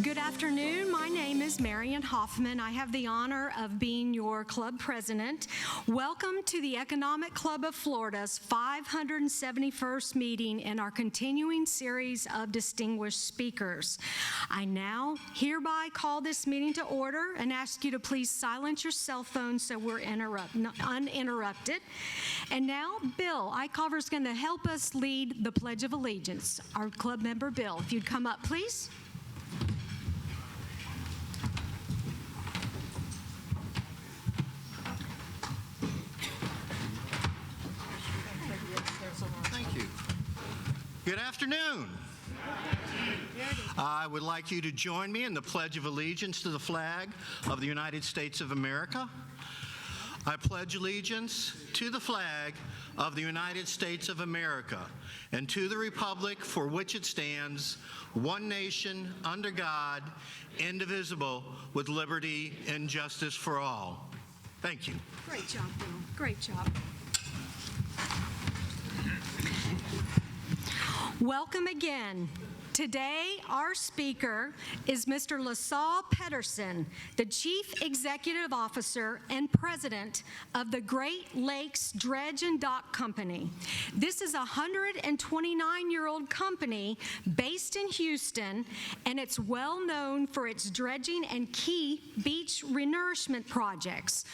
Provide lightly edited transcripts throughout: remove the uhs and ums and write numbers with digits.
Good afternoon. My name is Marian Hoffman. I have the honor of being your club president. Welcome to the Economic Club of Florida's 571st meeting in our continuing series of distinguished speakers. I now hereby call this meeting to order and ask you to please silence your cell phones so we're uninterrupted. And now Bill Eichhofer is going to help us lead the Pledge of Allegiance. Our club member Bill, if you'd come up, please. Good afternoon. I would like you to join me in the Pledge of Allegiance to the flag of the United States of America. I pledge allegiance to the flag of the United States of America and to the republic for which it stands, one nation, under God, indivisible, with liberty and justice for all. Thank you. Great job, Bill. Great job. Welcome again. Today, our speaker is Mr. Lasse Petterson, the Chief Executive Officer and President of the Great Lakes Dredge and Dock Company. This is a 129-year-old company based in Houston, and it's well known for its dredging and key beach renourishment projects.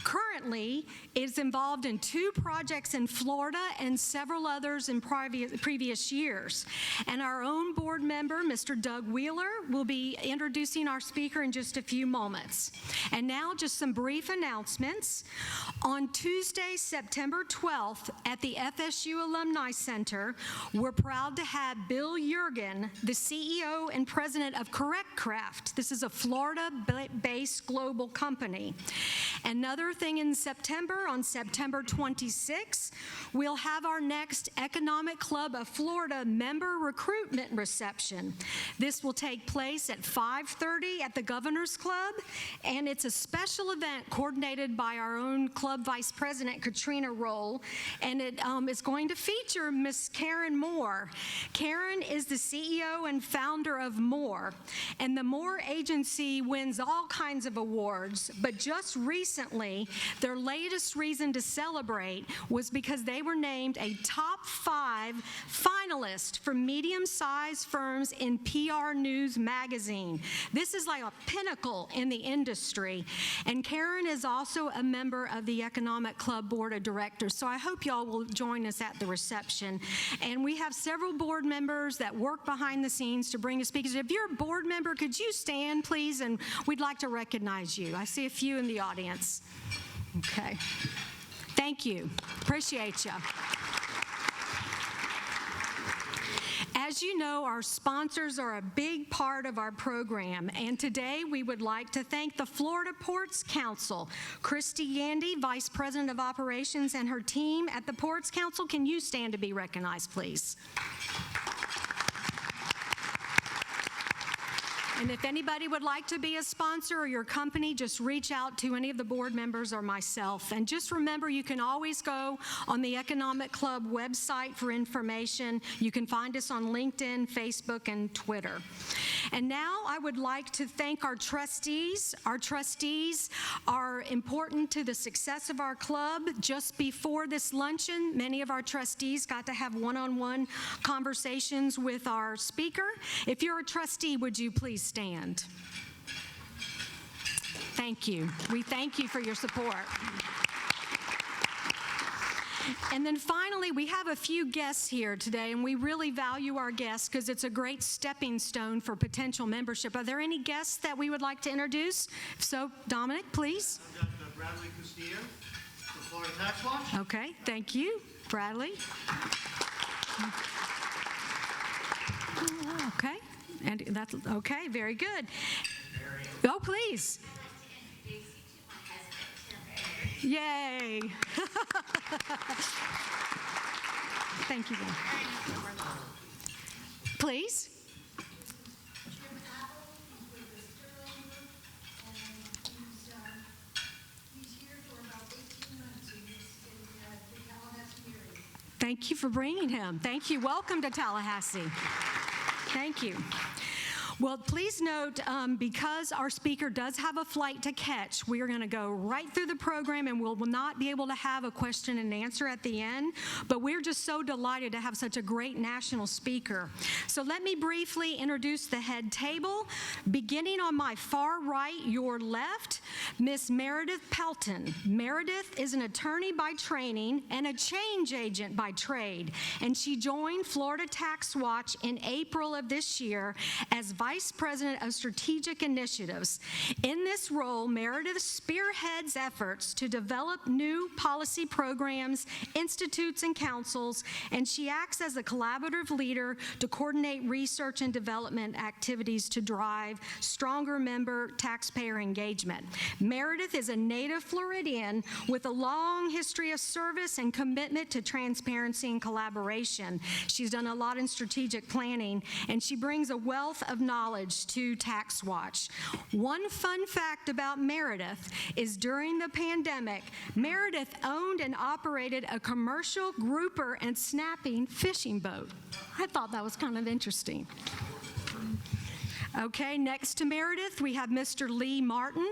Currently, it is involved in 2 projects in Florida and several others in previous years. And our own board member, Mr. Doug Wheeler, will be introducing our speaker in just a few moments. And now just some brief announcements. On Tuesday, September 12th at the FSU Alumni Center, we're proud to have Bill Yergin, the CEO and president of CorrectCraft. This is a Florida-based global company. Another thing in September, on September 26th, we'll have our next Economic Club of Florida member recruitment reception. This will take place at 5:30 at the Governor's Club, and it's a special event coordinated by our own club vice president, Katrina Roll, and it is going to feature Miss Karen Moore. Karen is the CEO and founder of Moore, and the Moore Agency wins all kinds of awards, but just recently, their latest reason to celebrate was because they were named a top 5 finalist for medium-sized firms in PR News magazine. This is like a pinnacle in the industry. And Karen is also a member of the Economic Club Board of Directors. So I hope y'all will join us at the reception. And we have several board members that work behind the scenes to bring us speakers. If you're a board member, could you stand, please? And we'd like to recognize you. I see a few in the audience. Okay. Thank you. Appreciate you. As you know, our sponsors are a big part of our program, and today we would like to thank the Florida Ports Council. Christy Gandy, Vice President of Operations, and her team at the Ports Council. Can you stand to be recognized, please? And if anybody would like to be a sponsor or your company, just reach out to any of the board members or myself. And just remember, you can always go on the Economic Club website for information. You can find us on LinkedIn, Facebook, and Twitter. And now I would like to thank our trustees. Our trustees are important to the success of our club. Just before this luncheon, many of our trustees got to have one-on-one conversations with our speaker. If you're a trustee, would you please stand? Thank you. We thank you for your support. And then finally, we have a few guests here today, and we really value our guests because it's a great stepping stone for potential membership. Are there any guests that we would like to introduce? If so, Dominic, please. I've got Bradley Castillo, the Florida Tax Watch. Okay, thank you, Bradley. Okay, and that's okay, very good. Oh, please. Yay. Thank you. Please. Thank you for bringing him. Thank you. Welcome to Tallahassee. Thank you. Well, please note, because our speaker does have a flight to catch, we are going to go right through the program and we'll not be able to have a question and answer at the end, but we're just so delighted to have such a great national speaker. So let me briefly introduce the head table. Beginning on my far right, your left, Miss Meredith Pelton. Meredith is an attorney by training and a change agent by trade, and she joined Florida Tax Watch in April of this year as Vice President of Strategic Initiatives. In this role, Meredith spearheads efforts to develop new policy programs, institutes, and councils, and she acts as a collaborative leader to coordinate research and development activities to drive stronger member taxpayer engagement. Meredith is a native Floridian with a long history of service and commitment to transparency and collaboration. She's done a lot in strategic planning, and she brings a wealth of knowledge to Tax Watch. One fun fact about Meredith is during the pandemic, Meredith owned and operated a commercial grouper and snapping fishing boat. I thought that was kind of interesting. Okay, next to Meredith, we have Mr. Lee Martin.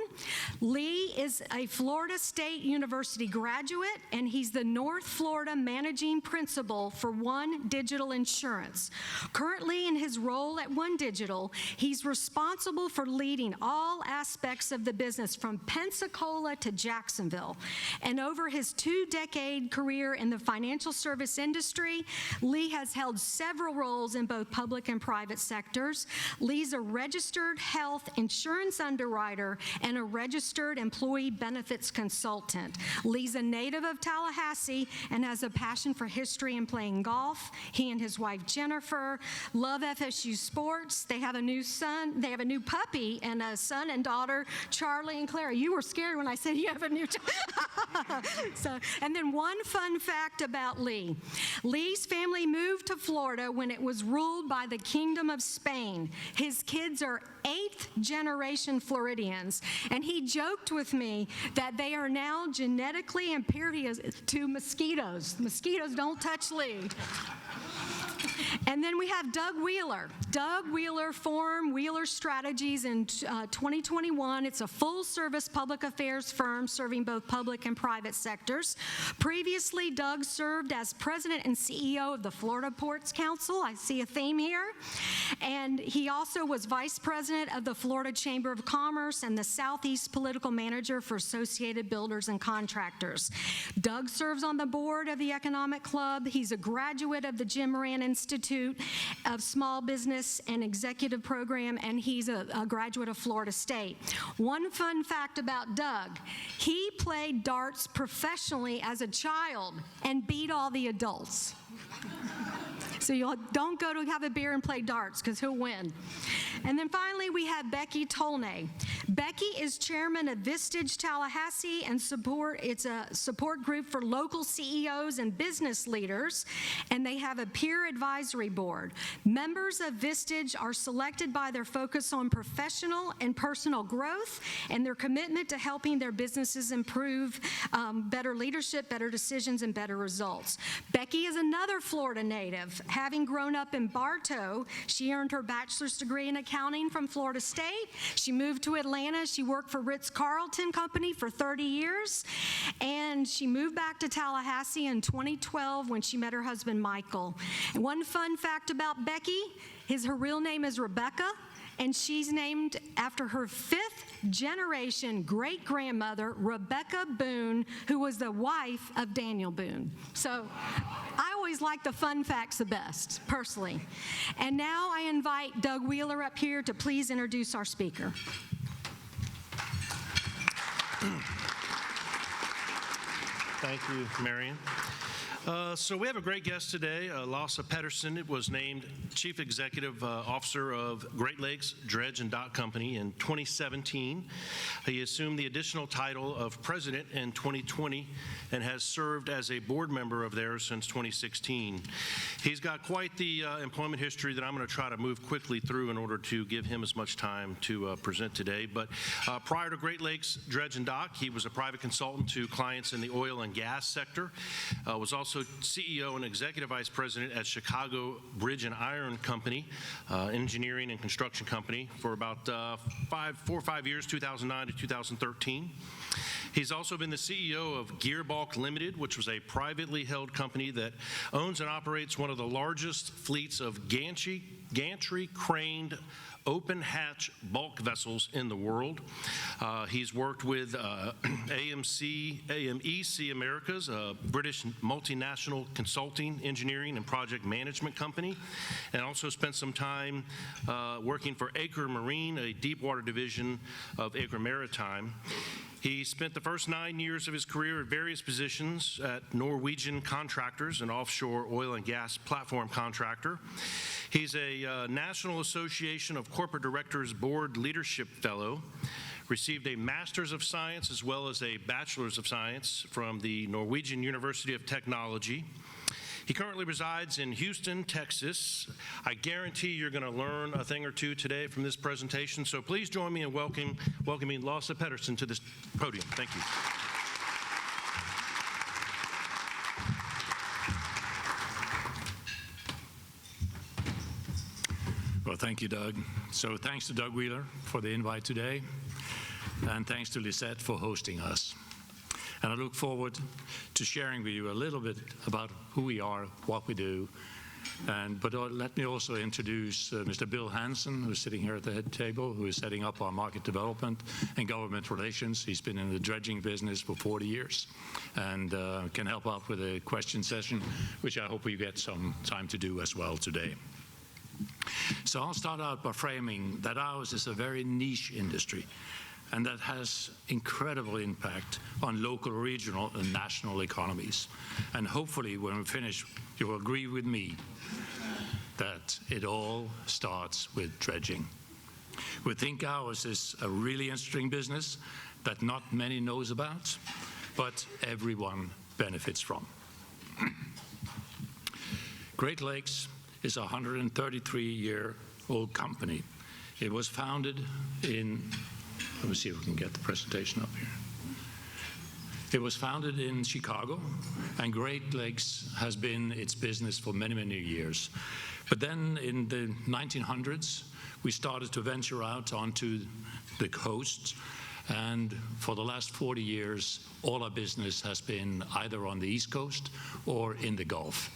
Lee is a Florida State University graduate, and he's the North Florida Managing Principal for One Digital Insurance. Currently in his role at One Digital, he's responsible for leading all aspects of the business from Pensacola to Jacksonville. And over his 2-decade career in the financial service industry, Lee has held several roles in both public and private sectors. Lee's a registered health insurance underwriter and a registered employee benefits consultant. Lee's a native of Tallahassee and has a passion for history and playing golf. He and his wife Jennifer love FSU sports. They have a new son, they have a new puppy, and a son and daughter, Charlie and Clara. You were scared when I said you have a new and then one fun fact about Lee. Lee's family moved to Florida when it was ruled by the Kingdom of Spain. His kids are 8th generation Floridians, and he joked with me that they are now genetically impervious to mosquitoes. Mosquitoes don't touch Lee. And then we have Doug Wheeler. Doug Wheeler formed Wheeler Strategies in 2021. It's a full-service public affairs firm serving both public and private sectors. Previously, Doug served as president and CEO of the Florida Ports Council. I see a theme here. And he also was vice president of the Florida Chamber of Commerce and the Southeast political manager for Associated Builders and Contractors. Doug serves on the board of the Economic Club. He's a graduate of the Jim Moran Institute of Small Business and Executive Program, and he's a graduate of Florida State. One fun fact about Doug, he played darts professionally as a child and beat all the adults. So you don't go to have a beer and play darts because he'll win. And then finally, we have Becky Tolnay. Becky is chairman of Vistage Tallahassee and it's a support group for local CEOs and business leaders, and they have a peer advisory board. Members of Vistage are selected by their focus on professional and personal growth and their commitment to helping their businesses improve better leadership, better decisions, and better results. Becky is another Florida native. Having grown up in Bartow, she earned her bachelor's degree in accounting from Florida State. She moved to Atlanta. She worked for Ritz-Carlton Company for 30 years, and she moved back to Tallahassee in 2012 when she met her husband, Michael. And one fun fact about Becky is her real name is Rebecca, and she's named after her 5th generation great-grandmother, Rebecca Boone, who was the wife of Daniel Boone. So I always like the fun facts the best, personally. And now I invite Doug Wheeler up here to please introduce our speaker. Thank you, Marion. So we have a great guest today. Lasse Petterson was named Chief Executive Officer of Great Lakes Dredge and Dock Company in 2017. He assumed the additional title of President in 2020 and has served as a board member of theirs since 2016. He's got quite the employment history that I'm going to try to move quickly through in order to give him as much time to present today. But prior to Great Lakes Dredge and Dock, he was a private consultant to clients in the oil and gas sector, was also also CEO and Executive Vice President at Chicago Bridge and Iron Company, engineering and construction company for about 4 or 5 years, 2009 to 2013. He's also been the CEO of Gearbalk Limited, which was a privately held company that owns and operates one of the largest fleets of gantry-craned open-hatch bulk vessels in the world. He's worked with AMEC Americas, a British multinational consulting, engineering, and project management company, and also spent some time working for Acre Marine, a deepwater division of Acre Maritime. He spent the first 9 years of his career at various positions at Norwegian Contractors, an offshore oil and gas platform contractor. He's a National Association of Corporate Directors Board Leadership Fellow, received a Master's of Science as well as a Bachelor's of Science from the Norwegian University of Technology. He currently resides in Houston, Texas. I guarantee you're going to learn a thing or two today from this presentation, so please join me in welcoming Lasse Petterson to this podium. Thank you. Well, thank you, Doug. So thanks to Doug Wheeler for the invite today, and thanks to Lisette for hosting us. And I look forward to sharing with you a little bit about who we are, what we do. But let me also introduce Mr. Bill Hansen, who's sitting here at the head table, who is setting up our market development and government relations. He's been in the dredging business for 40 years and can help out with a question session, which I hope we get some time to do as well today. So I'll start out by framing that ours is a very niche industry, and that has incredible impact on local, regional, and national economies. And hopefully, when we finish, you will agree with me that it all starts with dredging. We think ours is a really interesting business that not many knows about, but everyone benefits from. Great Lakes is a 133-year-old company. It was founded in let me see if we can get the presentation up here. It was founded in Chicago, and Great Lakes has been its business for many, many years. But then in the 1900s, we started to venture out onto the coast, and for the last 40 years, all our business has been either on the East Coast or in the Gulf.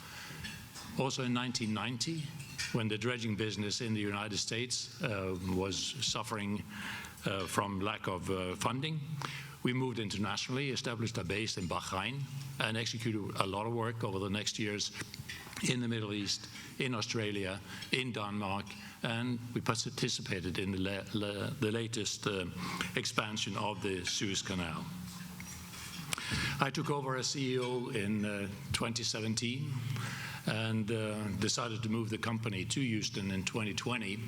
Also in 1990, when the dredging business in the United States was suffering from lack of funding, we moved internationally, established a base in Bahrain, and executed a lot of work over the next years in the Middle East, in Australia, in Denmark, and we participated in the latest expansion of the Suez Canal. I took over as CEO in 2017 and decided to move the company to Houston in 2020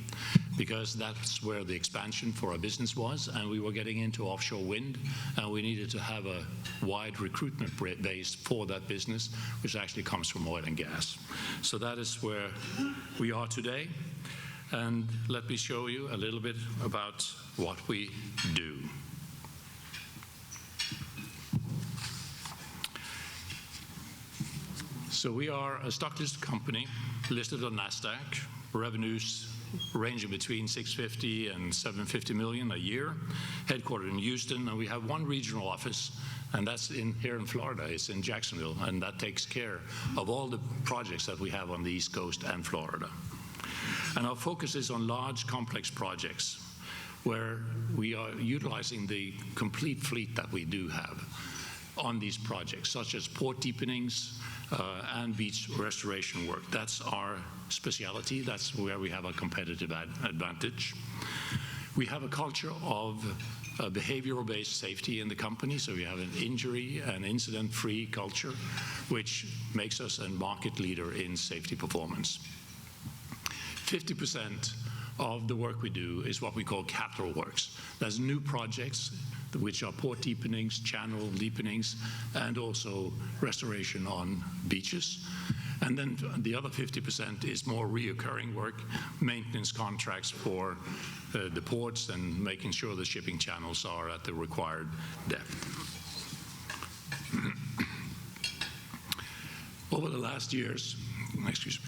because that's where the expansion for our business was, and we were getting into offshore wind, and we needed to have a wide recruitment base for that business, which actually comes from oil and gas. So that is where we are today, and let me show you a little bit about what we do. So we are a stock-listed company listed on NASDAQ, revenues ranging between $650 and $750 million a year, headquartered in Houston, and we have one regional office, and that's here in Florida. It's in Jacksonville, and that takes care of all the projects that we have on the East Coast and Florida. And our focus is on large, complex projects where we are utilizing the complete fleet that we do have on these projects, such as port deepenings, and beach restoration work. That's our specialty. That's where we have a competitive advantage. We have a culture of behavioral-based safety in the company, so we have an injury and incident-free culture, which makes us a market leader in safety performance. 50% of the work we do is what we call capital works. That's new projects, which are port deepenings, channel deepenings, and also restoration on beaches. And then the other 50% is more reoccurring work, maintenance contracts for the ports and making sure the shipping channels are at the required depth. Over the last years, excuse me,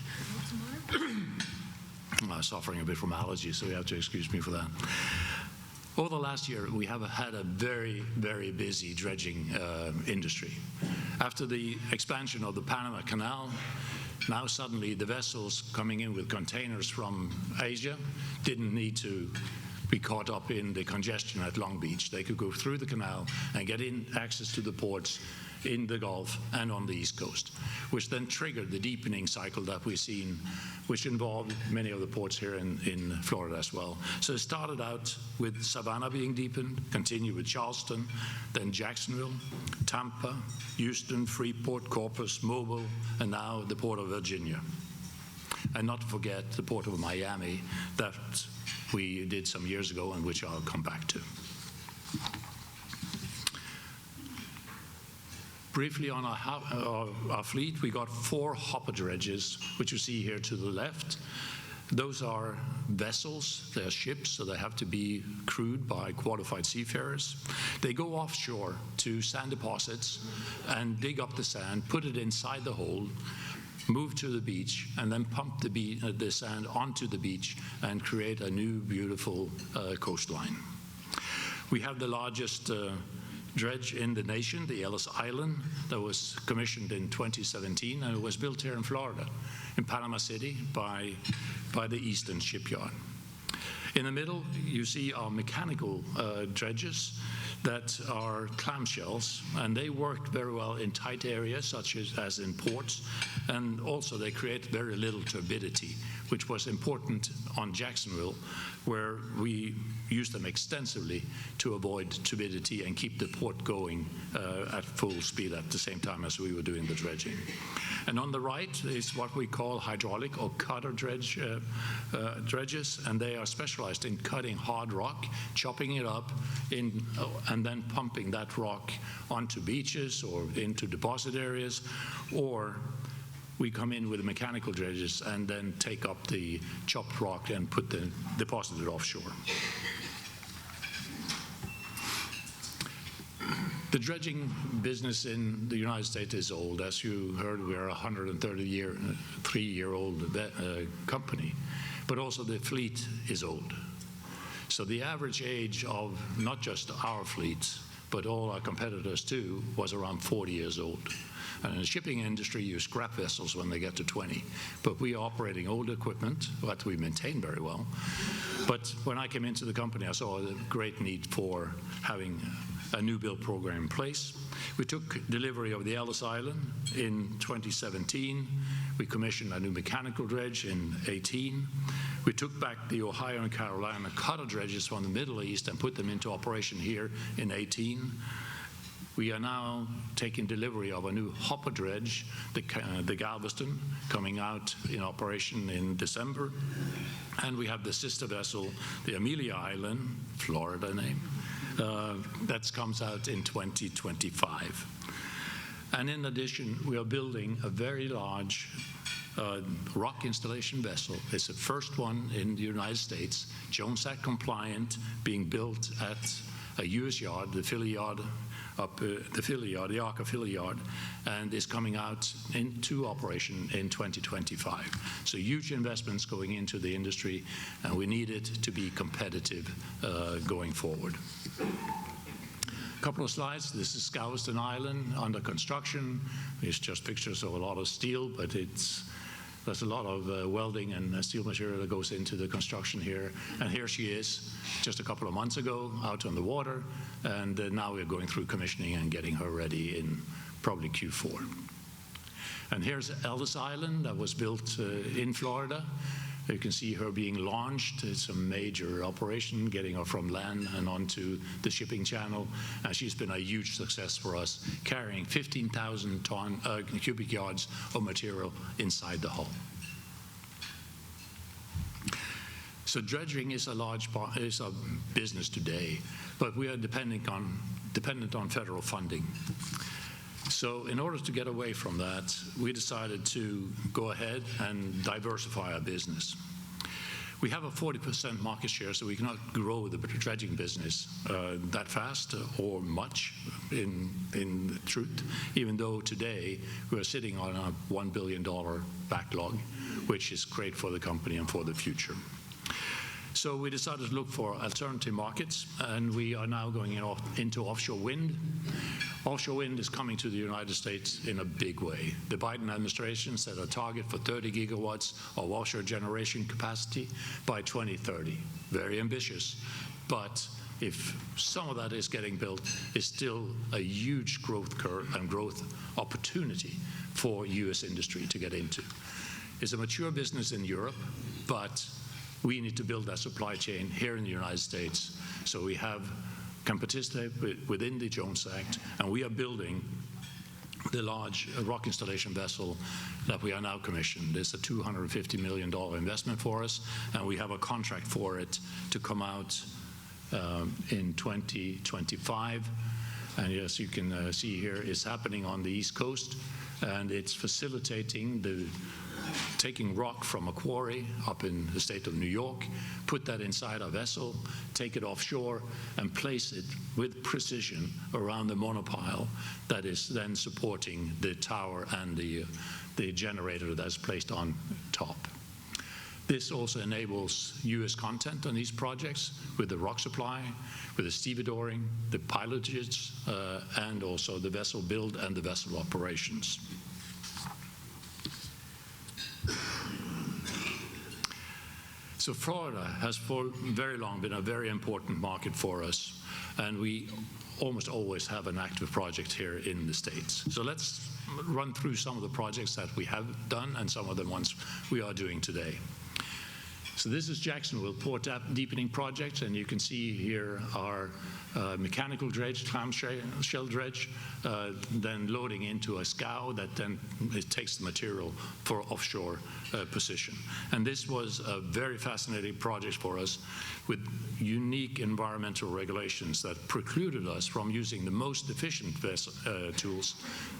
I'm suffering a bit from allergies, so you have to excuse me for that. Over the last year, we have had a very, very busy dredging industry. After the expansion of the Panama Canal, now suddenly the vessels coming in with containers from Asia didn't need to be caught up in the congestion at Long Beach. They could go through the canal and get in access to the ports in the Gulf and on the East Coast, which then triggered the deepening cycle that we've seen, which involved many of the ports here in Florida as well. So it started out with Savannah being deepened, continued with Charleston, then Jacksonville, Tampa, Houston, Freeport, Corpus, Mobile, and now the Port of Virginia. And not to forget the Port of Miami that we did some years ago and which I'll come back to. Briefly on our fleet, we got 4 hopper dredges, which you see here to the left. Those are vessels, they're ships, so they have to be crewed by qualified seafarers. They go offshore to sand deposits and dig up the sand, put it inside the hole, move to the beach, and then pump the sand onto the beach and create a new beautiful coastline. We have the largest dredge in the nation, the Ellis Island, that was commissioned in 2017, and it was built here in Florida, in Panama City, by the Eastern Shipyard. In the middle, you see our mechanical dredges that are clamshells, and they work very well in tight areas, such as in ports, and also they create very little turbidity, which was important on Jacksonville, where we use them extensively to avoid turbidity and keep the port going at full speed at the same time as we were doing the dredging. And on the right is what we call hydraulic or cutter dredges, and they are specialized in cutting hard rock, chopping it up, and then pumping that rock onto beaches or into deposit areas, or we come in with the mechanical dredges and then take up the chopped rock and deposit it offshore. The dredging business in the United States is old. As you heard, we are a 133-year-old company, but also the fleet is old. So the average age of not just our fleets, but all our competitors too, was around 40 years old. And in the shipping industry, you scrap vessels when they get to 20. But we are operating old equipment that we maintain very well. But when I came into the company, I saw a great need for having a new build program in place. We took delivery of the Ellis Island in 2017. We commissioned a new mechanical dredge in 2018. We took back the Ohio and Carolina cutter dredges from the Middle East and put them into operation here in 2018. We are now taking delivery of a new hopper dredge, the Galveston, coming out in operation in December. And we have the sister vessel, the Amelia Island, Florida name, that comes out in 2025. And in addition, we are building a very large rock installation vessel. It's the first one in the United States, Jones Act compliant, being built at a U.S. yard, the Philly yard, the ARCA Philly yard, and is coming out into operation in 2025. So huge investments going into the industry, and we need it to be competitive going forward. A couple of slides. This is Galveston Island under construction. It's just pictures of a lot of steel, but there's a lot of welding and steel material that goes into the construction here. And here she is, just a couple of months ago, out on the water. And now we're going through commissioning and getting her ready in probably Q4. And here's Ellis Island that was built in Florida. You can see her being launched. It's a major operation, getting her from land and onto the shipping channel. And she's been a huge success for us, carrying 15,000 cubic yards of material inside the hull. So dredging is a large part, is a business today, but we are dependent on federal funding. So in order to get away from that, we decided to go ahead and diversify our business. We have a 40% market share, so we cannot grow the dredging business that fast or much in truth, even though today we're sitting on a $1 billion backlog, which is great for the company and for the future. So we decided to look for alternative markets, and we are now going into offshore wind. Offshore wind is coming to the United States in a big way. The Biden administration set a target for 30 gigawatts of offshore generation capacity by 2030. Very ambitious, but if some of that is getting built, it's still a huge growth curve and growth opportunity for U.S. industry to get into. It's a mature business in Europe, but we need to build that supply chain here in the United States, so we can participate within the Jones Act, and we are building the large rock installation vessel that we are now commissioned. It's a $250 million investment for us, and we have a contract for it to come out in 2025. And as you can see here, it's happening on the East Coast, and it's facilitating taking rock from a quarry up in the state of New York, put that inside a vessel, take it offshore, and place it with precision around the monopile that is then supporting the tower and the generator that's placed on top. This also enables U.S. content on these projects with the rock supply, with the stevedoring, the pilotage, and also the vessel build and the vessel operations. So Florida has for very long been a very important market for us, and we almost always have an active project here in the States. So let's run through some of the projects that we have done and some of the ones we are doing today. So this is Jacksonville Port Deepening project, and you can see here our mechanical dredge, clamshell dredge, then loading into a scow that then it takes the material for offshore position. And this was a very fascinating project for us with unique environmental regulations that precluded us from using the most efficient tools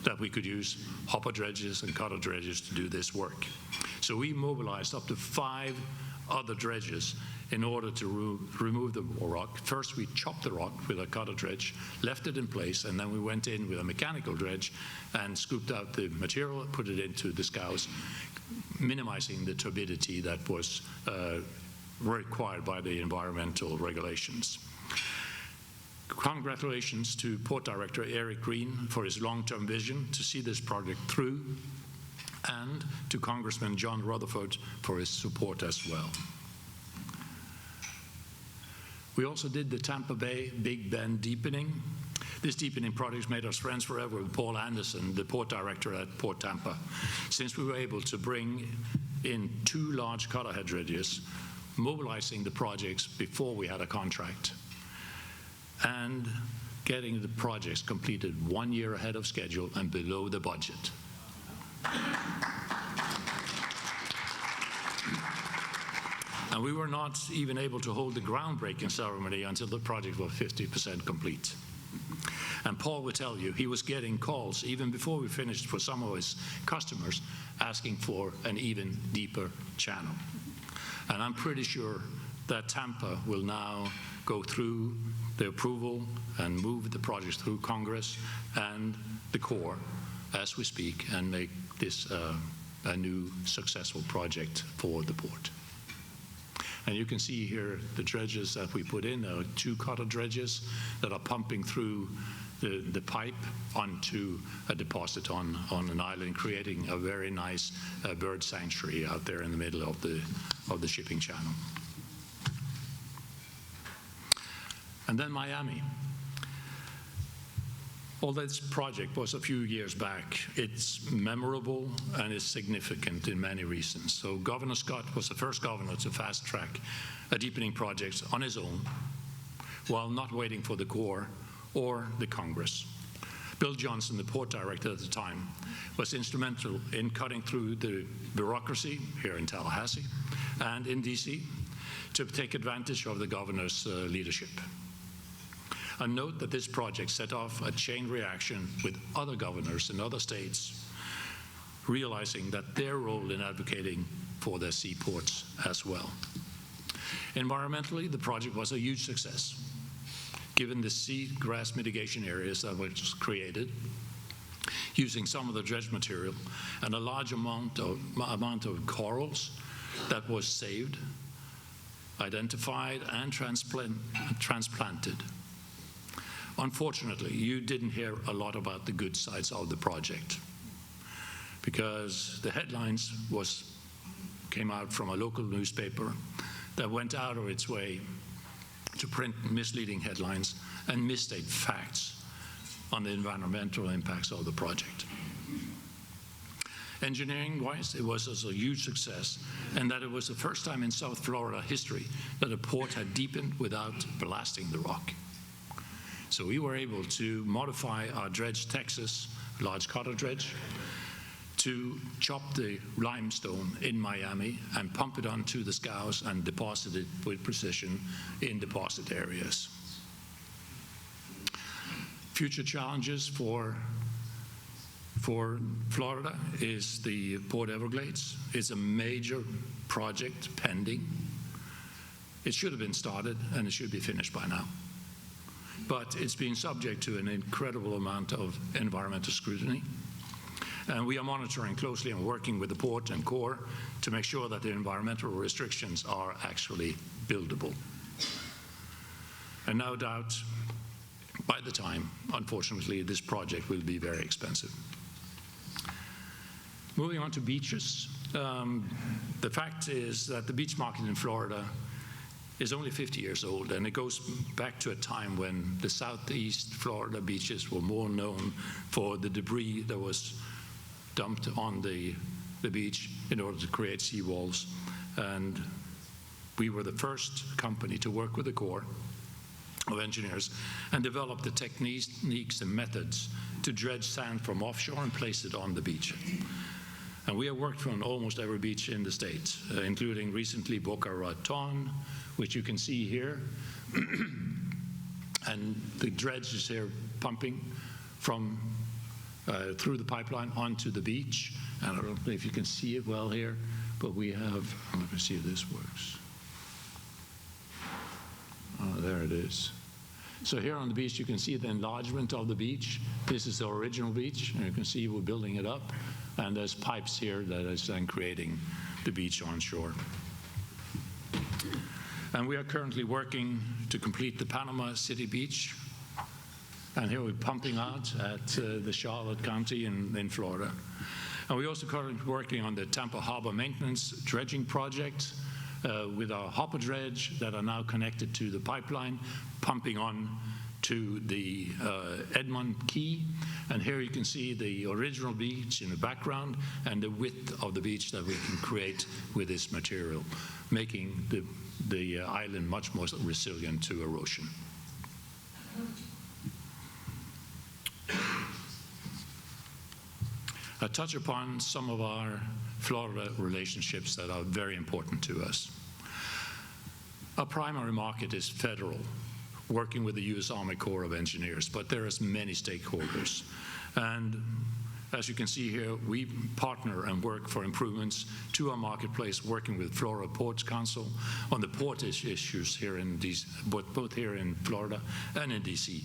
that we could use, hopper dredges and cutter dredges, to do this work. So we mobilized up to 5 other dredges in order to remove the rock. First, we chopped the rock with a cutter dredge, left it in place, and then we went in with a mechanical dredge and scooped out the material, put it into the scows, minimizing the turbidity that was required by the environmental regulations. Congratulations to Port Director Eric Green for his long-term vision to see this project through, and to Congressman John Rutherford for his support as well. We also did the Tampa Bay Big Bend deepening. This deepening project made us friends forever with Paul Anderson, the port director at Port Tampa, since we were able to bring in 2 large cutter head dredges, mobilizing the projects before we had a contract, and getting the projects completed 1 year ahead of schedule and below the budget. And we were not even able to hold the groundbreaking ceremony until the project was 50% complete. And Paul will tell you, he was getting calls even before we finished for some of his customers asking for an even deeper channel. And I'm pretty sure that Tampa will now go through the approval and move the projects through Congress and the Corps as we speak, and make this a new successful project for the port. And you can see here the dredges that we put in. There are 2 cutter dredges that are pumping through the pipe onto a deposit on an island, creating a very nice bird sanctuary out there in the middle of the shipping channel. And then Miami. Although this project was a few years back, it's memorable and is significant in many reasons. So Governor Scott was the first governor to fast-track a deepening project on his own, while not waiting for the Corps or the Congress. Bill Johnson, the port director at the time, was instrumental in cutting through the bureaucracy here in Tallahassee and in DC to take advantage of the governor's leadership. And note that this project set off a chain reaction with other governors in other states, realizing that their role in advocating for their seaports as well. Environmentally, the project was a huge success, given the seagrass mitigation areas that were created, using some of the dredge material, and a large amount of corals that was saved, identified, and transplanted. Unfortunately, you didn't hear a lot about the good sides of the project, because the headlines came out from a local newspaper that went out of its way to print misleading headlines and misstate facts on the environmental impacts of the project. Engineering-wise, it was also a huge success, and that it was the first time in South Florida history that a port had deepened without blasting the rock. So we were able to modify our Dredge Texas large cutter dredge to chop the limestone in Miami and pump it onto the scows and deposit it with precision in deposit areas. Future challenges for Florida is the Port Everglades. It's a major project pending. It should have been started and it should be finished by now. But it's been subject to an incredible amount of environmental scrutiny. And we are monitoring closely and working with the Port and Corps to make sure that the environmental restrictions are actually buildable. And no doubt, by the time, unfortunately, this project will be very expensive. Moving on to beaches, the fact is that the beach market in Florida is only 50 years old, and it goes back to a time when the southeast Florida beaches were more known for the debris that was dumped on the beach in order to create seawalls. And we were the first company to work with the Corps of Engineers and develop the techniques and methods to dredge sand from offshore and place it on the beach. And we have worked on almost every beach in the state, including recently BOCA RATON, which you can see here. And the dredge is here pumping from through the pipeline onto the beach. And I don't know if you can see it well here, but we have, let me see if this works. Oh, there it is. So here on the beach, you can see the enlargement of the beach. This is the original beach, and you can see we're building it up. And there's pipes here that is then creating the beach onshore. And we are currently working to complete the Panama City Beach. And here we're pumping out at the Charlotte County in Florida. And we're also currently working on the Tampa Harbor Maintenance Dredging Project with our hopper dredge that are now connected to the pipeline, pumping on to the Edmond Key. And here you can see the original beach in the background and the width of the beach that we can create with this material, making the island much more resilient to erosion. I touch upon some of our Florida relationships that are very important to us. Our primary market is federal, working with the U.S. Army Corps of Engineers, but there is many stakeholders. And as you can see here, we partner and work for improvements to our marketplace, working with Florida Ports Council on the port issues here in both here in Florida and in D.C.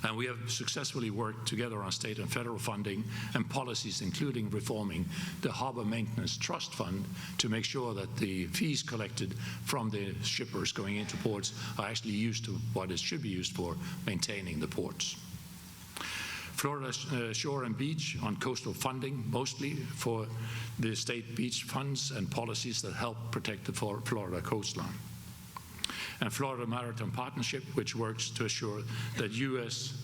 And we have successfully worked together on state and federal funding and policies, including reforming the Harbor Maintenance Trust Fund to make sure that the fees collected from the shippers going into ports are actually used to what it should be used for, maintaining the ports. Florida Shore and Beach on coastal funding, mostly for the state beach funds and policies that help protect the Florida coastline. And Florida Maritime Partnership, which works to assure that U.S.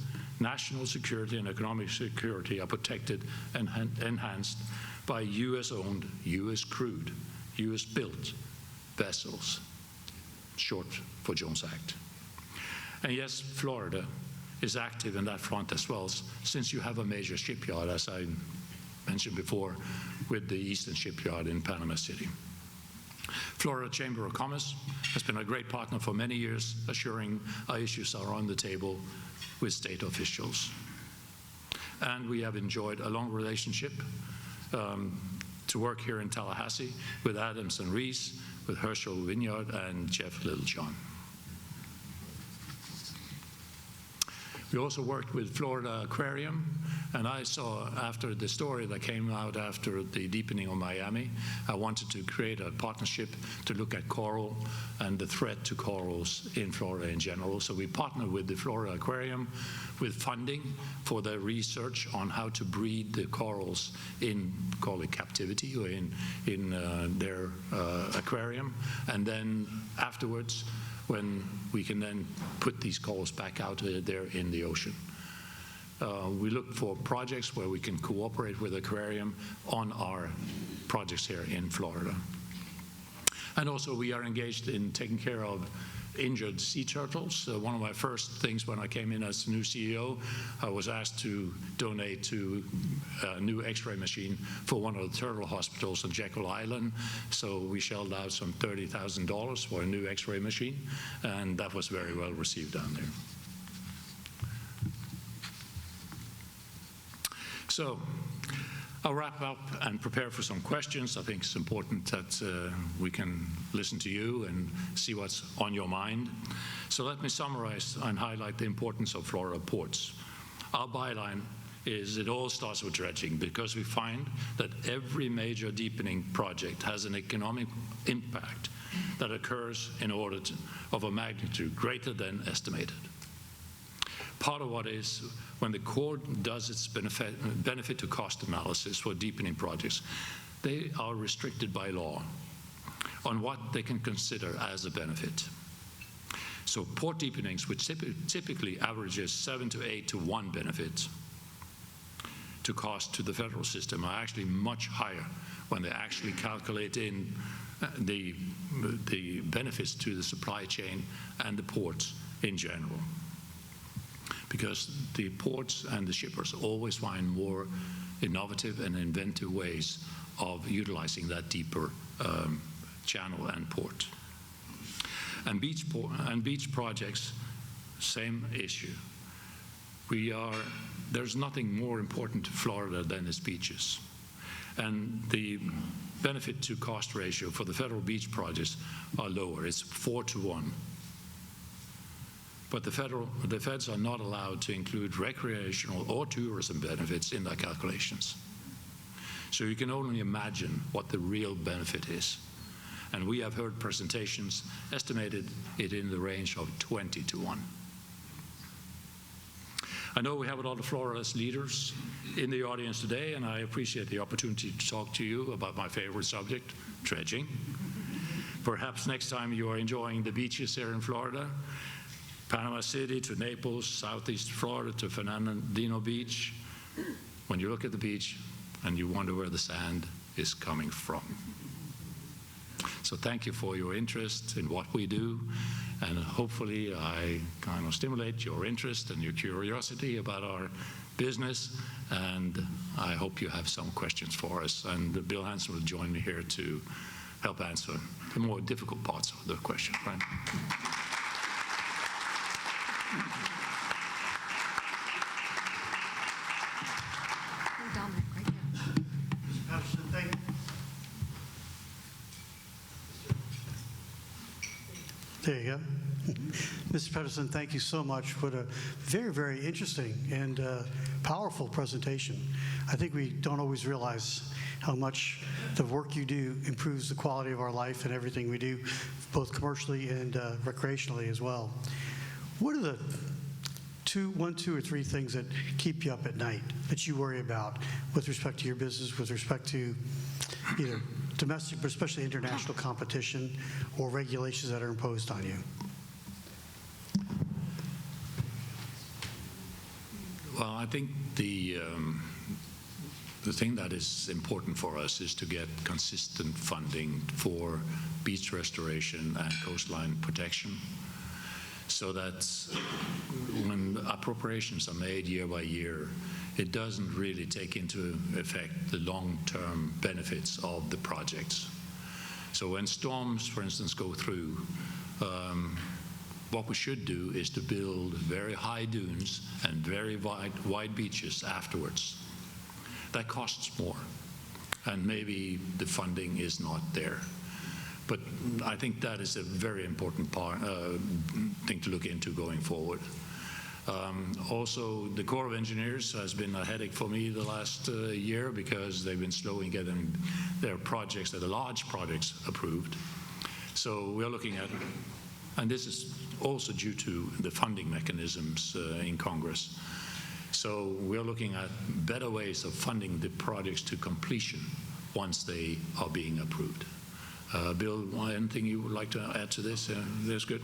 national security and economic security are protected and enhanced by U.S.-owned, U.S.-crewed, U.S.-built vessels, short for Jones Act. And yes, Florida is active in that front as well, since you have a major shipyard, as I mentioned before, with the Eastern Shipyard in Panama City. Florida Chamber of Commerce has been a great partner for many years, assuring our issues are on the table with state officials. And we have enjoyed a long relationship to work here in Tallahassee with Adams and Reese, with Herschel Vineyard and Jeff Littlejohn. We also worked with Florida Aquarium, and I saw, after the story that came out after the deepening of Miami, I wanted to create a partnership to look at coral and the threat to corals in Florida in general. So we partnered with the Florida Aquarium with funding for their research on how to breed the corals in, call it captivity, or in their aquarium, and then afterwards, when we can then put these corals back out there in the ocean. We look for projects where we can cooperate with the aquarium on our projects here in Florida. And also we are engaged in taking care of injured sea turtles. One of my first things when I came in as the new CEO, I was asked to donate to a new x-ray machine for one of the turtle hospitals on Jekyll Island. So we shelled out some $30,000 for a new x-ray machine, and that was very well received down there. So I'll wrap up and prepare for some questions. I think it's important that we can listen to you and see what's on your mind. So let me summarize and highlight the importance of Florida ports. Our byline is it all starts with dredging, because we find that every major deepening project has an economic impact that occurs in order of a magnitude greater than estimated. Part of what is when the Corps does its benefit to cost analysis for deepening projects, they are restricted by law on what they can consider as a benefit. So port deepenings, which typically averages 7 to 8 to 1 benefit to cost to the federal system, are actually much higher when they actually calculate in the benefits to the supply chain and the ports in general. Because the ports and the shippers always find more innovative and inventive ways of utilizing that deeper channel and port. And beach projects, same issue. There's nothing more important to Florida than its beaches. And the benefit to cost ratio for the federal beach projects are lower. It's 4 to 1. But the feds are not allowed to include recreational or tourism benefits in their calculations. So you can only imagine what the real benefit is. And we have heard presentations estimated it in the range of 20 to 1. I know we have a lot of Florida's leaders in the audience today, and I appreciate the opportunity to talk to you about my favorite subject, dredging. Perhaps next time you are enjoying the beaches here in Florida, Panama City to Naples, Southeast Florida to Fernandino Beach. When you look at the beach and you wonder where the sand is coming from. So thank you for your interest in what we do, and hopefully I kind of stimulate your interest and your curiosity about our business, and I hope you have some questions for us, and Bill Hansen will join me here to help answer the more difficult parts of the question. Right? Dominic, right here. Patterson, thank you. There you go. Mr. Petterson, thank you so much for a very, very interesting and powerful presentation. I think we don't always realize how much the work you do improves the quality of our life and everything we do, both commercially and recreationally as well. What are the one, two, or three things that keep you up at night that you worry about with respect to your business, with respect to either domestic, but especially international competition or regulations that are imposed on you? Well, I think the thing that is important for us is to get consistent funding for beach restoration and coastline protection, so that when appropriations are made year by year, it doesn't really take into effect the long-term benefits of the projects. So when storms, for instance, go through, what we should do is to build very high dunes and very wide beaches afterwards. That costs more, and maybe the funding is not there. But I think that is a very important thing to look into going forward. Also, the Corps of Engineers has been a headache for me the last year because they've been slow in getting their projects, their large projects, approved. So we are looking at, and this is also due to the funding mechanisms in Congress. So we are looking at better ways of funding the projects to completion once they are being approved. Bill, anything you would like to add to this? That's good.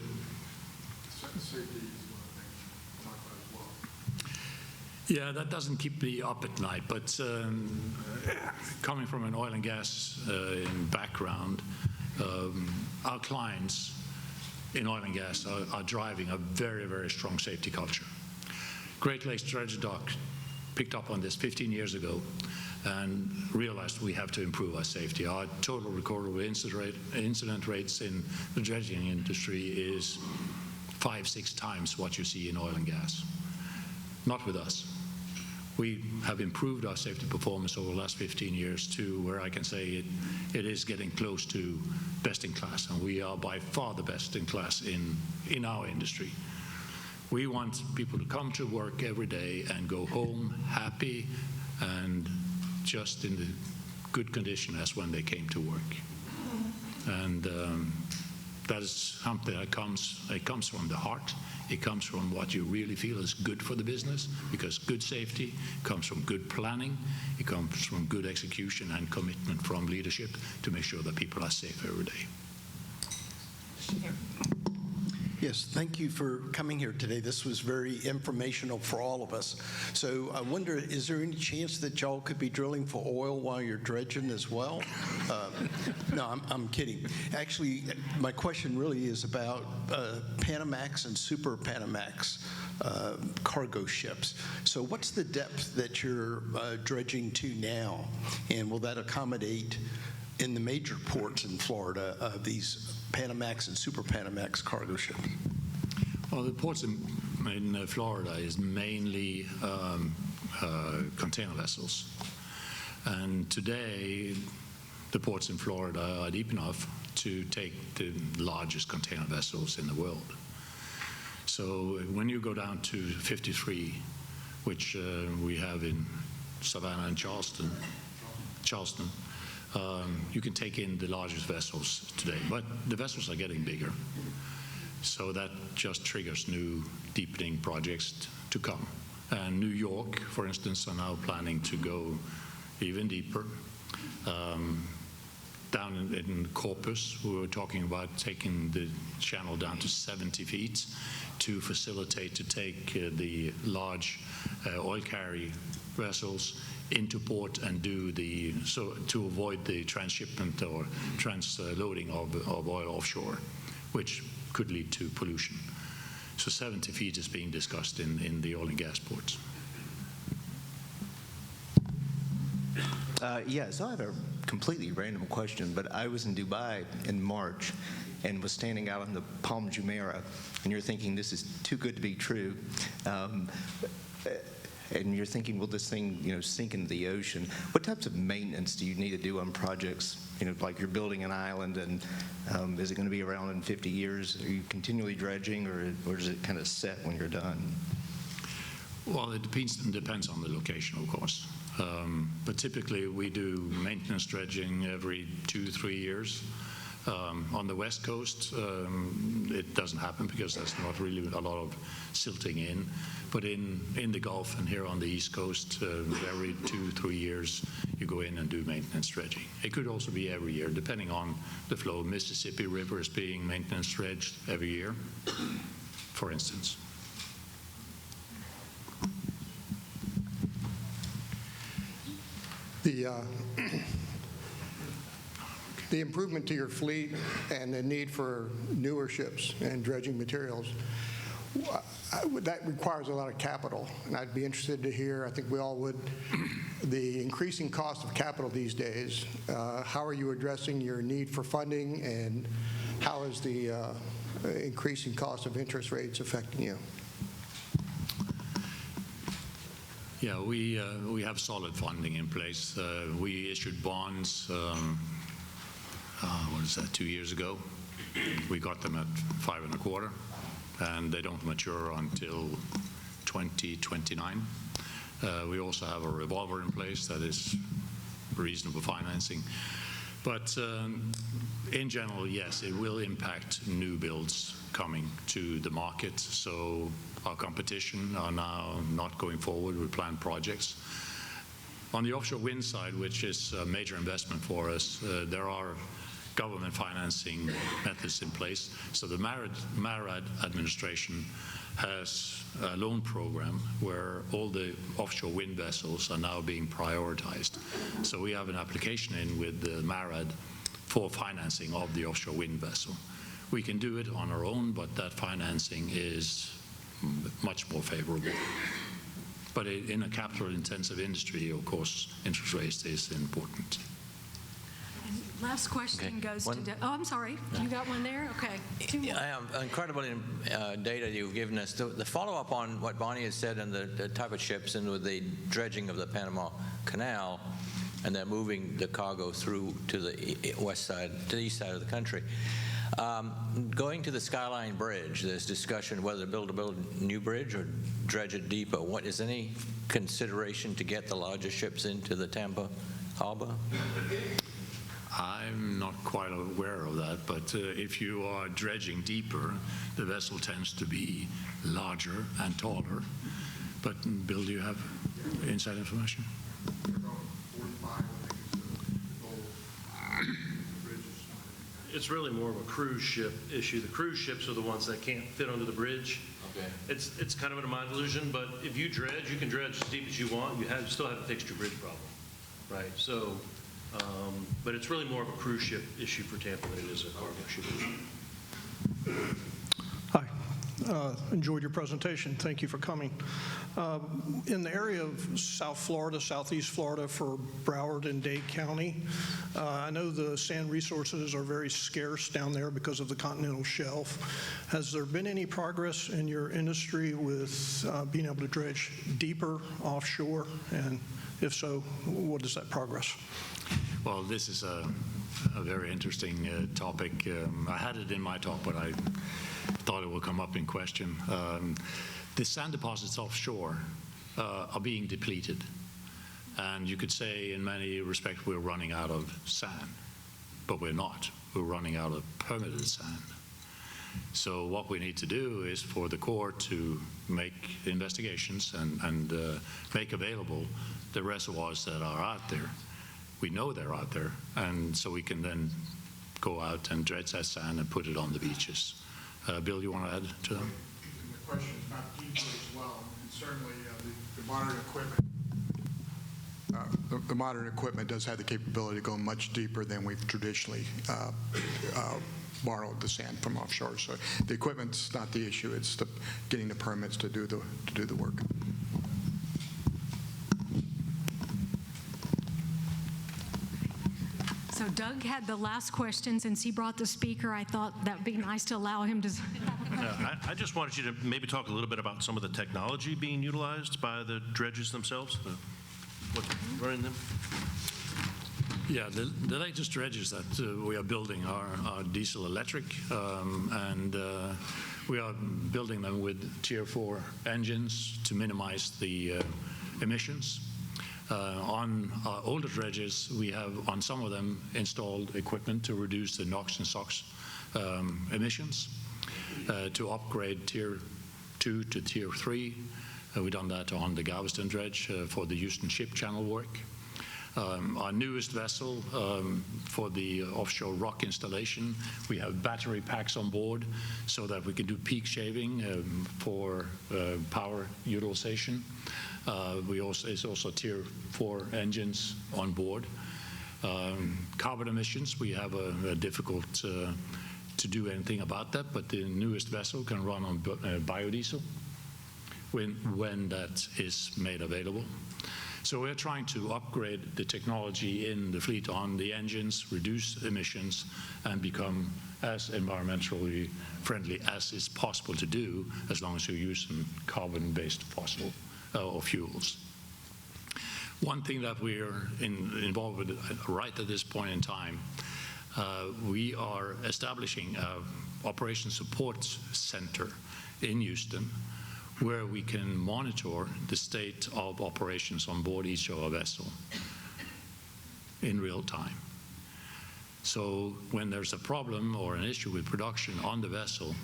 Yeah, that doesn't keep me up at night, but coming from an oil and gas background, our clients in oil and gas are driving a very, very strong safety culture. Great Lakes Dredge Dock picked up on this 15 years ago and realized we have to improve our safety. Our total recordable incident rates in the dredging industry is 5-6 times what you see in oil and gas. Not with us. We have improved our safety performance over the last 15 years to where I can say it is getting close to best in class, and we are by far the best in class in our industry. We want people to come to work every day and go home happy and just in the good condition as when they came to work. And that is something that comes from the heart. It comes from what you really feel is good for the business, because good safety comes from good planning. It comes from good execution and commitment from leadership to make sure that people are safe every day. Yes, thank you for coming here today. This was very informational for all of us. So I wonder, is there any chance that y'all could be drilling for oil while you're dredging as well? No, I'm kidding. Actually, my question really is about Panamax and Super Panamax cargo ships. So what's the depth that you're dredging to now? And will that accommodate in the major ports in Florida these Panamax and Super Panamax cargo ships? Well, the ports in Florida is mainly container vessels. And today, the ports in Florida are deep enough to take the largest container vessels in the world. So when you go down to 53, which we have in Savannah and Charleston, you can take in the largest vessels today, but the vessels are getting bigger. So that just triggers new deepening projects to come. And New York, for instance, are now planning to go even deeper. Down in Corpus, we were talking about taking the channel down to 70 feet to facilitate to take the large oil carry vessels into port and do to avoid the transshipment or transloading of oil offshore, which could lead to pollution. So 70 feet is being discussed in the oil and gas ports. Yeah, so I have a completely random question, but I was in Dubai in March and was standing out on the Palm Jumeirah, and you're thinking this is too good to be true. And you're thinking, will this thing, sink into the ocean? What types of maintenance do you need to do on projects? Like you're building an island, and is it going to be around in 50 years? Are you continually dredging, or is it kind of set when you're done? Well, it depends on the location, of course. But typically, we do maintenance dredging every 2-3 years. On the West Coast, it doesn't happen because there's not really a lot of silting in. But in the Gulf and here on the East Coast, every 2-3 years, you go in and do maintenance dredging. It could also be every year, depending on the flow. Mississippi River is being maintenance dredged every year, for instance. The improvement to your fleet and the need for newer ships and dredging materials, that requires a lot of capital. And I'd be interested to hear, I think we all would, the increasing cost of capital these days. How are you addressing your need for funding, and how is the increasing cost of interest rates affecting you? Yeah, we have solid funding in place. We issued bonds what is that, 2 years ago. We got them at 5.25, and they don't mature until 2029. We also have a revolver in place that is reasonable financing. But in general, yes, it will impact new builds coming to the market. So our competition are now not going forward with planned projects. On the offshore wind side, which is a major investment for us, there are government financing methods in place. So the MARAD administration has a loan program where all the offshore wind vessels are now being prioritized. So we have an application in with the MARAD for financing of the offshore wind vessel. We can do it on our own, but that financing is much more favorable. But in a capital-intensive industry, of course, interest rates is important. Last question goes to, One- oh, I'm sorry. You got one there? Okay. Two more. Incredible data you've given us. The follow-up on what Bonnie has said and the type of ships and with the dredging of the Panama Canal, and they're moving the cargo through to the west side, to the east side of the country. Going to the Skyline Bridge, there's discussion whether to build a new bridge or dredge it deeper. What is any consideration to get the larger ships into the Tampa harbor? I'm not quite aware of that, but if you are dredging deeper, the vessel tends to be larger and taller. But Bill, do you have inside information? It's really more of a cruise ship issue. The cruise ships are the ones that can't fit under the bridge. Okay. It's kind of an mind illusion, but if you dredge, you can dredge as deep as you want. You still haven't fixed your bridge problem, right? So, but it's really more of a cruise ship issue for Tampa than it is a cargo ship issue. Hi. Enjoyed your presentation. Thank you for coming. In the area of South Florida, Southeast Florida for Broward and Dade County, I know the sand resources are very scarce down there because of the continental shelf. Has there been any progress in your industry with being able to dredge deeper offshore? And if so, what is that progress? Well, this is a very interesting topic. I had it in my talk, but I thought it would come up in question. The sand deposits offshore are being depleted. And you could say in many respects we're running out of sand, but we're not. We're running out of permitted sand. So what we need to do is for the Corps to make investigations and make available the reservoirs that are out there. We know they're out there, and so we can then go out and dredge that sand and put it on the beaches. Bill, you want to add to that? The question is not deeper as well, and certainly the modern equipment. The modern equipment does have the capability to go much deeper than we've traditionally borrowed the sand from offshore. So the equipment's not the issue; it's getting the permits to do the work. So Doug had the last question. Since he brought the speaker, I thought that would be nice to allow him to. I just wanted you to maybe talk a little bit about some of the technology being utilized by the dredges themselves, what's running them. Yeah, the latest dredges that we are building are diesel electric, and we are building them with Tier 4 engines to minimize the emissions. On older dredges, we have on some of them installed equipment to reduce the NOx and SOx emissions, to upgrade Tier 2 to Tier 3. We've done that on the Galveston dredge for the Houston Ship Channel work. Our newest vessel for the offshore rock installation, we have battery packs on board so that we can do peak shaving for power utilization. It's also Tier 4 engines on board. Carbon emissions, we have a difficult to do anything about that, but the newest vessel can run on biodiesel when that is made available. So we're trying to upgrade the technology in the fleet on the engines, reduce emissions, and become as environmentally friendly as is possible to do, as long as you're using carbon-based fossil or fuels. One thing that we're involved with right at this point in time, we are establishing an operations support center in Houston where we can monitor the state of operations on board each of our vessel in real time. So when there's a problem or an issue with production on the vessel,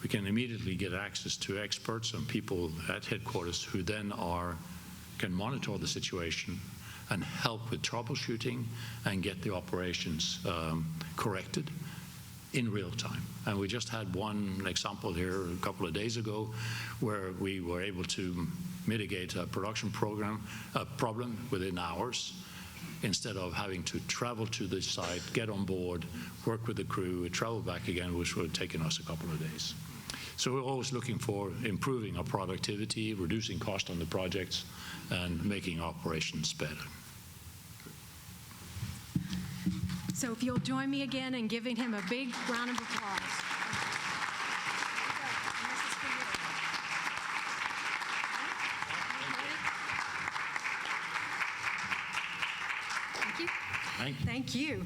we can immediately get access to experts and people at headquarters who then can monitor the situation and help with troubleshooting and get the operations corrected in real time. And we just had one example here a couple of days ago where we were able to mitigate a production problem within hours, instead of having to travel to the site, get on board, work with the crew, travel back again, which would have taken us a couple of days. So we're always looking for improving our productivity, reducing cost on the projects, and making operations better. So if you'll join me again in giving him a big round of applause. Thank you.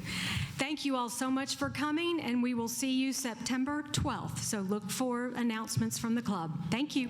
Thank you all so much for coming, and we will see you September 12th. So look for announcements from the club. Thank you.